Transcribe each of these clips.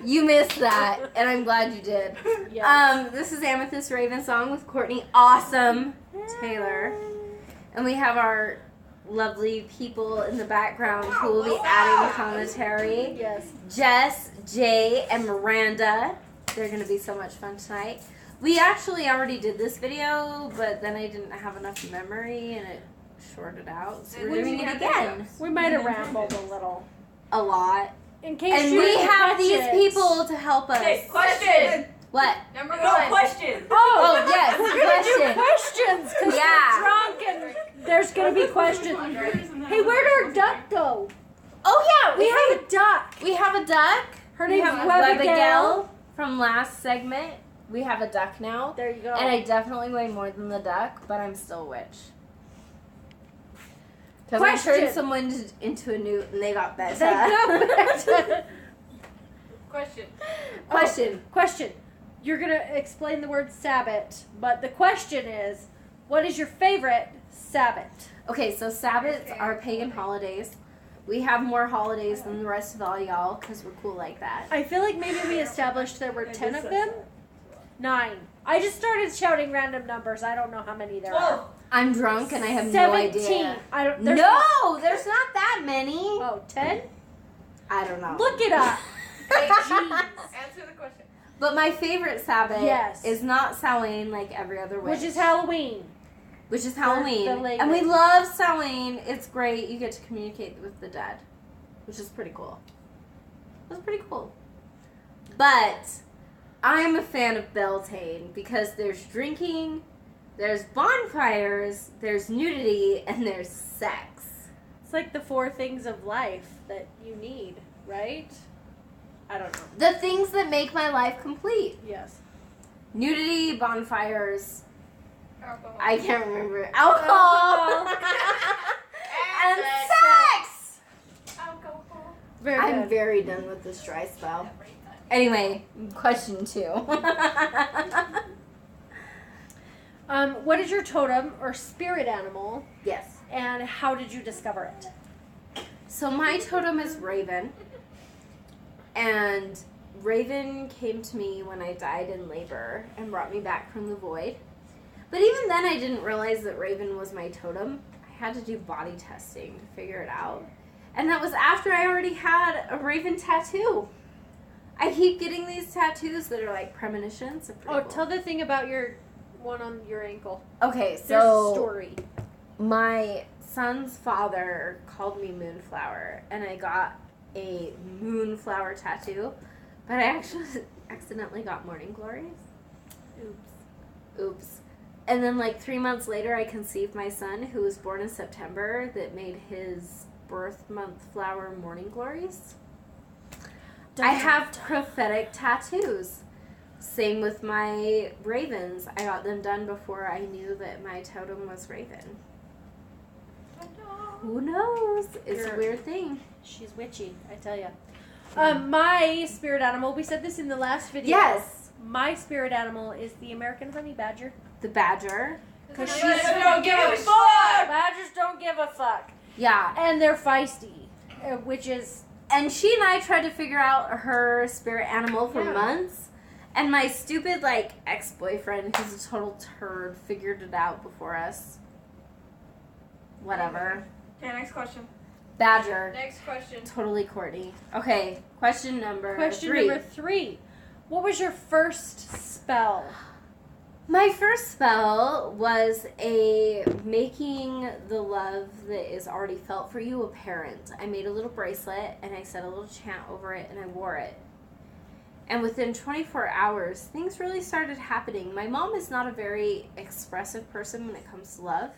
You missed that, and I'm glad you did. Yes. This is Amethyst Raven Song with Courtney Awesome Taylor. And we have our lovely people in the background who will be adding commentary. Yes. Jess, Jay, and Miranda. They're going to be so much fun tonight. We actually already did this video, but then I didn't have enough memory and it shorted out. So we're doing it again. We might have rambled a little. A lot. In case And you we didn't have catch these it. people to help us. Okay, question. What? Number No one. question. Oh, yes, we're gonna do question. questions because Yeah. we're drunk and there's gonna be questions. Hey, where'd our duck go? Oh yeah, We have a duck. we have a duck. Her We name's have Webigail. from last segment. We have a duck now. There you go. And I definitely weigh more than the duck, but I'm still a witch. Because I Question. turned someone into a newt and they got better. Question. Question. Question. You're gonna explain the word Sabbath, but the question is, what is your favorite Sabbath? Okay, so Sabbaths are pagan holidays. We have more holidays than the rest of all y'all because we're cool like that. I feel like maybe we established there were 10 of them. 9. I just started shouting random numbers. I don't know how many there are. I'm drunk and I have 17. no idea. I don't. No, there's not that many. Oh, 10? I don't know. Look it up. Jeez. Answer the question. But my favorite Sabbath Yes. is not Samhain like every other witch. Which is Halloween. Which is Halloween. the latest. And we love Samhain. It's great. You get to communicate with the dead. Which is pretty cool. That's pretty cool. But I'm a fan of Beltane because there's drinking, there's bonfires, there's nudity, and there's sex. It's like the 4 things of life that you need, right? I don't know. The things that make my life complete. Yes. Nudity, bonfires, Alcohol. I can't remember. Alcohol. And sex. Alcohol. Very I'm good. very done with this dry spell. Anyway, question 2. What is your totem or spirit animal, Yes. and how did you discover it? So my totem is Raven. And Raven came to me when I died in labor and brought me back from the void. But even then I didn't realize that Raven was my totem. I had to do body testing to figure it out. And that was after I already had a Raven tattoo. I keep getting these tattoos that are like premonitions. They're pretty Oh, cool. tell the thing about your one on your ankle. Okay, There's a so story. my son's father called me Moonflower, and I got a Moonflower tattoo, but I actually accidentally got Morning Glories. Oops. And then like 3 months later, I conceived my son, who was born in September, that made his birth month flower Morning Glories. I have prophetic tattoos. Same with my ravens. I got them done before I knew that my totem was Raven. Who knows? It's a weird thing. She's witchy, I tell ya. My spirit animal, we said this in the last video. Yes. My spirit animal is the American honey badger. The badger. Because Because she's don't give a fuck. Badgers don't give a fuck. Yeah. And they're feisty, which is... And she and I tried to figure out her spirit animal for Yeah. months. And my stupid, like, ex-boyfriend, who's a total turd, figured it out before us. Whatever. Okay, next question. Badger. Next question. Totally Courtney. Okay, question number Question 3. number 3. What was your first spell? My first spell was a making the love that is already felt for you apparent. I made a little bracelet and I said a little chant over it and I wore it. And within 24 hours, things really started happening. My mom is not a very expressive person when it comes to love,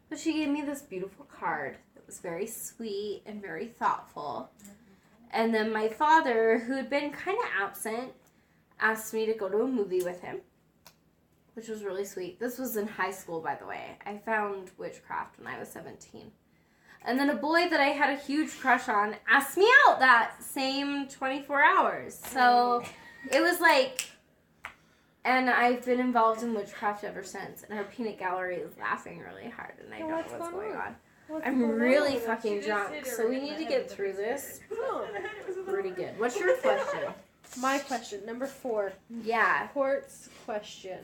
but she gave me this beautiful card that was very sweet and very thoughtful. And then my father, who had been kind of absent, asked me to go to a movie with him, which was really sweet. This was in high school, by the way. I found witchcraft when I was 17. And then a boy that I had a huge crush on asked me out that same 24 hours. So it was like, and I've been involved in witchcraft ever since. And our peanut gallery is laughing really hard, and I don't know what's going on. I'm really fucking drunk, so we need to get through this pretty good. What's your question? My question, number 4. Yeah. Quartz question.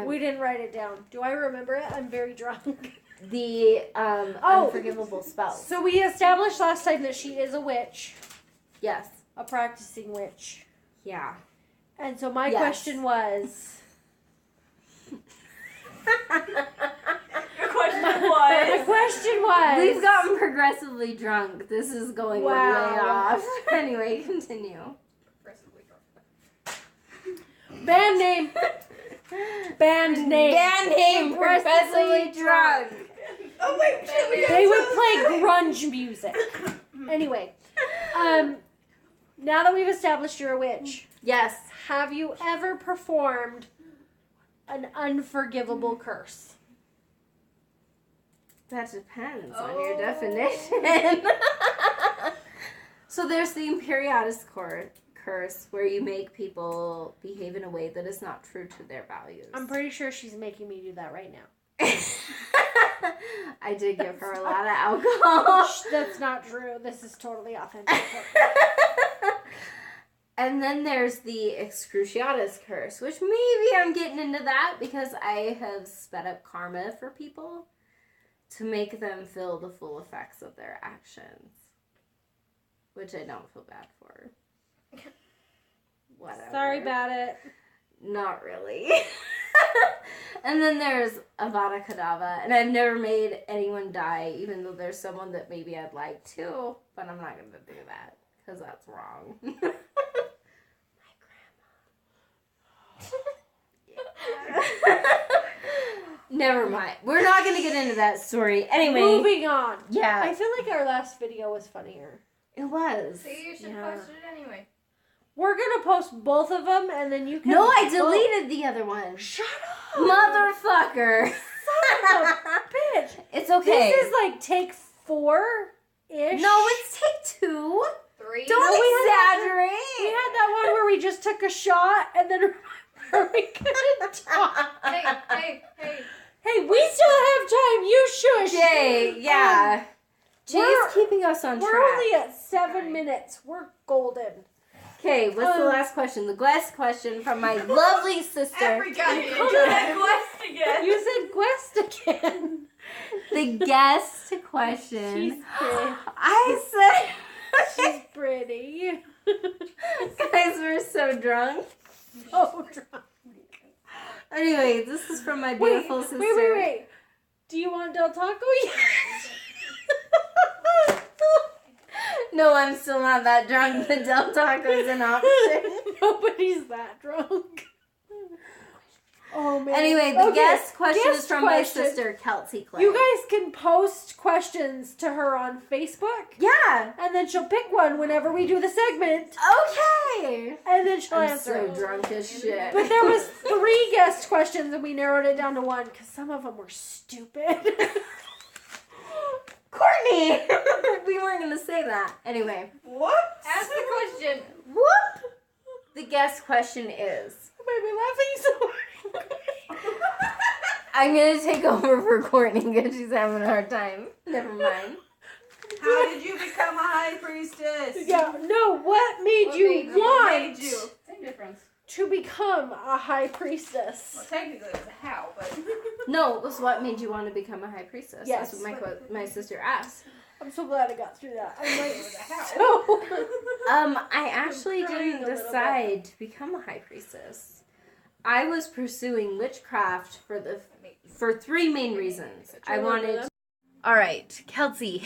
We didn't write it down. Do I remember it? I'm very drunk. The unforgivable spells. So we established last time that she is a witch. Yes. A practicing witch. Yeah. And so my question was... Your question My question was... We've gotten progressively drunk. This is going way off. Anyway, continue. Band name. Band name. Progressively drunk. Oh wait, They would play grunge music. Anyway, now that we've established you're a witch, Yes. have you ever performed an unforgivable curse? That depends on your definition. So there's the Imperiatus curse, where you make people behave in a way that is not true to their values. I'm pretty sure she's making me do that right now. I did give her a lot of alcohol. That's not true. This is totally authentic. And then there's the Excruciatus curse, which maybe I'm getting into that because I have sped up karma for people to make them feel the full effects of their actions, which I don't feel bad for. Whatever. Sorry about it. Not really. And then there's Avada Kedavra, and I've never made anyone die, even though there's someone that maybe I'd like to, but I'm not going to do that, because that's wrong. My grandma. Never mind. We're not going to get into that story. Anyway. Moving on. Yeah. I feel like our last video was funnier. It was. See, you should post it anyway. We're going to post both of them, and then you can... No, I deleted the other one. Shut up! Motherfucker. Son of a bitch. It's okay. This is like take 4-ish. No, it's take 2. 3. Don't exaggerate. We had that one where we just took a shot, and then we couldn't talk. Hey. Hey, we still have time. You shush. Jay, yeah. Jay's keeping us on track. We're only at 7 minutes. We're golden. Okay, what's the last question? The last question from my lovely sister. Every goddamn quest again. You said quest again. The guest question. She's pretty. I said... She's pretty. Guys, we're so drunk. So drunk. Anyway, this is from my beautiful sister. Wait. Do you want Del Taco? No, I'm still not that drunk. The Del Taco is an option. Nobody's that drunk. Oh, man. Anyway, the guest question is from my sister, Kelsey Clay. You guys can post questions to her on Facebook. Yeah. And then she'll pick one whenever we do the segment. Okay. And then she'll I'm answer so it. drunk as shit. But there was 3 guest questions, and we narrowed it down to 1 because some of them were stupid. Courtney! We weren't going to say that. Anyway. What? Ask the question. Whoop! The guest question is... Why am I laughing so hard? I'm going to take over for Courtney because she's having a hard time. Never mind. How did you become a high priestess? Yeah, no, what made you want Same difference. to become a high priestess? Well, technically it was a how, but... No, it was what made you want to become a high priestess. Yes. That's what my sister asked. I'm so glad I got through that. I'm like, It was a how. so... I actually crying didn't a little decide to become a high priestess. I was pursuing witchcraft for 3 main reasons. I wanted... All right, Kelsey,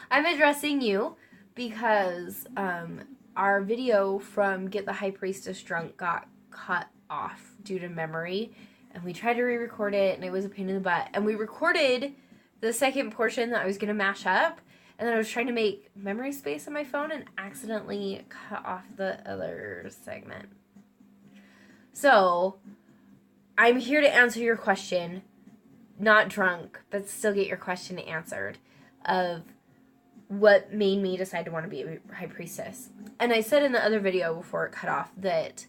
I'm addressing you because our video from Get the High Priestess Drunk got cut off due to memory, and we tried to re-record it, and it was a pain in the butt. And we recorded the second portion that I was going to mash up, and then I was trying to make memory space on my phone and accidentally cut off the other segment. So, I'm here to answer your question, not drunk, but still get your question answered, of what made me decide to want to be a high priestess. And I said in the other video before it cut off that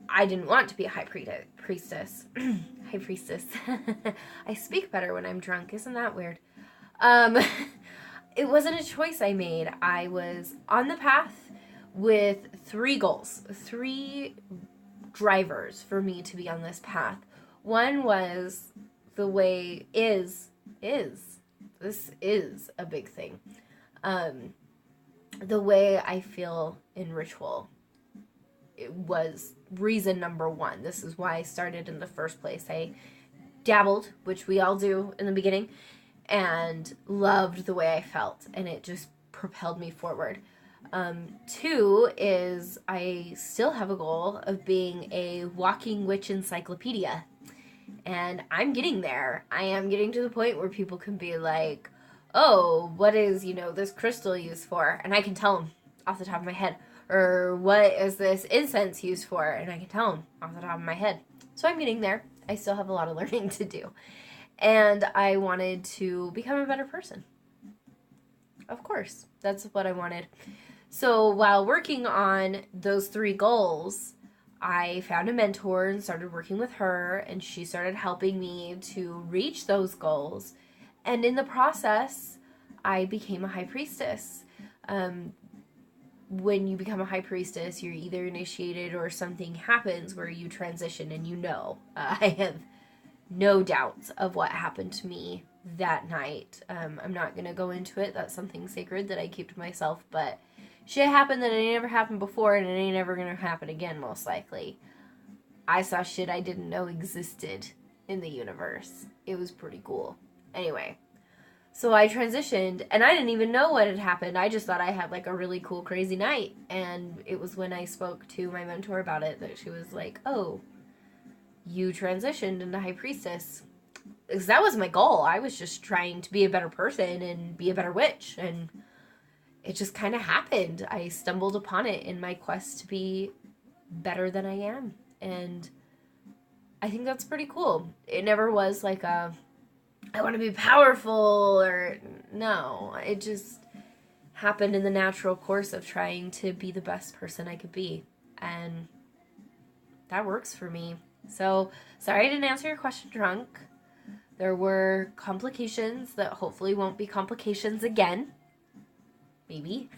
I didn't want to be a high priestess. High priestess. I speak better when I'm drunk, isn't that weird? It wasn't a choice I made. I was on the path with 3 goals, 3 drivers for me to be on this path. One was the way this is a big thing. The way I feel in ritual. It was reason number 1. This is why I started in the first place. I dabbled, which we all do in the beginning, and loved the way I felt, and it just propelled me forward. 2 is I still have a goal of being a walking witch encyclopedia, and I'm getting there. I am getting to the point where people can be like, oh, what is, this crystal used for? And I can tell them off the top of my head. Or what is this incense used for? And I can tell them off the top of my head. So I'm getting there. I still have a lot of learning to do. And I wanted to become a better person. Of course, that's what I wanted. So while working on those 3 goals, I found a mentor and started working with her, and she started helping me to reach those goals. And in the process, I became a high priestess. When you become a high priestess, you're either initiated or something happens where you transition, and I have no doubts of what happened to me that night. I'm not going to go into it. That's something sacred that I keep to myself, but shit happened that ain't never happened before, and it ain't ever going to happen again, most likely. I saw shit I didn't know existed in the universe. It was pretty cool. Anyway, so I transitioned, and I didn't even know what had happened. I just thought I had, like, a really cool, crazy night, and it was when I spoke to my mentor about it that she was like, oh, you transitioned into high priestess. Because that was my goal. I was just trying to be a better person and be a better witch, and it just kind of happened. I stumbled upon it in my quest to be better than I am, and I think that's pretty cool. It never was like I want to be powerful, or no. It just happened in the natural course of trying to be the best person I could be, and that works for me. So, sorry I didn't answer your question drunk. There were complications that hopefully won't be complications again. Maybe.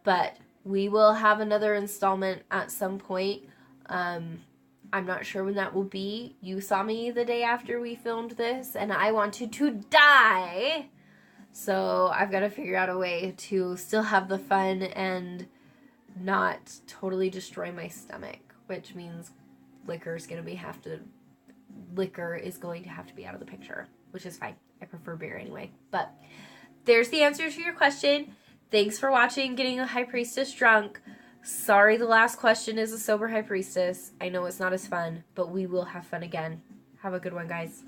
But we will have another installment at some point. I'm not sure when that will be. You saw me the day after we filmed this, and I wanted to die. So I've got to figure out a way to still have the fun and not totally destroy my stomach, which means liquor is going to have to be out of the picture, which is fine. I prefer beer anyway. But there's the answer to your question. Thanks for watching Getting a High Priestess Drunk. Sorry the last question is a sober high priestess. I know it's not as fun, but we will have fun again. Have a good one, guys.